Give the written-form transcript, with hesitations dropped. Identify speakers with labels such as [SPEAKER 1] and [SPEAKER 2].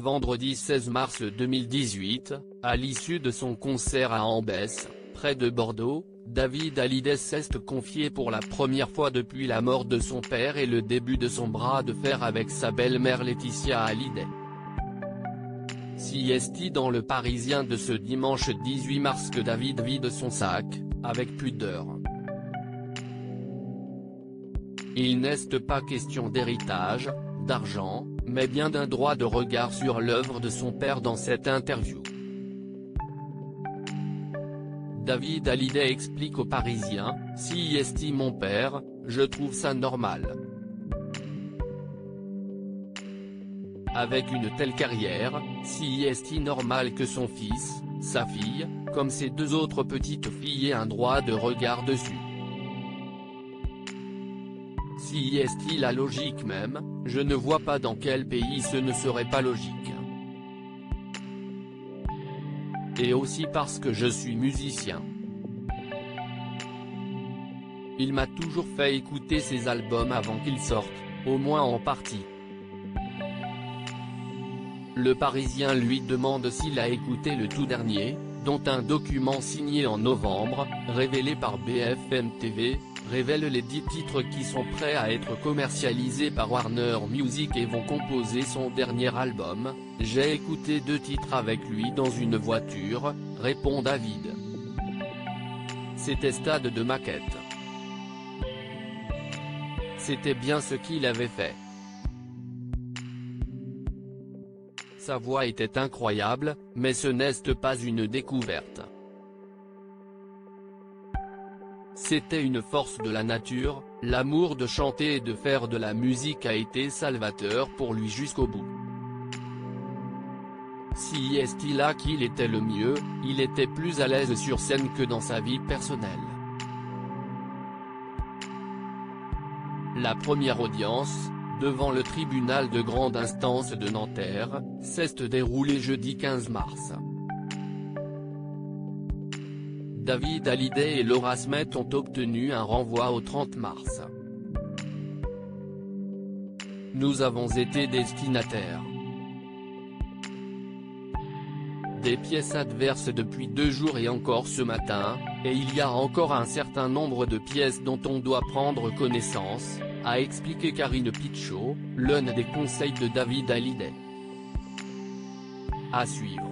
[SPEAKER 1] vendredi 16 mars 2018, à l'issue de son concert à Ambès, près de Bordeaux, David Hallyday s'est confié pour la première fois depuis la mort de son père et le début de son bras de fer avec sa belle-mère Laetitia Hallyday. CST dans Le Parisien de ce dimanche 18 mars que David vide son sac, avec pudeur. Il n'est pas question d'héritage, d'argent, mais bien d'un droit de regard sur l'œuvre de son père dans cette interview. David Hallyday explique aux Parisiens, « CST mon père, je trouve ça normal. Avec une telle carrière, CST normal que son fils, sa fille, comme ses deux autres petites filles aient un droit de regard dessus. CST la logique même, je ne vois pas dans quel pays ce ne serait pas logique. Et aussi parce que je suis musicien. Il m'a toujours fait écouter ses albums avant qu'ils sortent, au moins en partie. » Le Parisien lui demande s'il a écouté le tout dernier, dont un document signé en novembre, révélé par BFM TV, révèle les 10 titres qui sont prêts à être commercialisés par Warner Music et vont composer son dernier album. « J'ai écouté 2 titres avec lui dans une voiture », répond David. C'était stade de maquette. C'était bien ce qu'il avait fait. Sa voix était incroyable, mais ce n'est pas une découverte. C'était une force de la nature, l'amour de chanter et de faire de la musique a été salvateur pour lui jusqu'au bout. Si est-il là qu'il était le mieux, il était plus à l'aise sur scène que dans sa vie personnelle. La première audience, devant le tribunal de grande instance de Nanterre, s'est déroulée jeudi 15 mars. David Hallyday et Laura Smet ont obtenu un renvoi au 30 mars. Nous avons été destinataires des pièces adverses depuis 2 jours et encore ce matin, et il y a encore un certain nombre de pièces dont on doit prendre connaissance, a expliqué Karine Pitchot, l'un des conseils de David Hallyday. À suivre.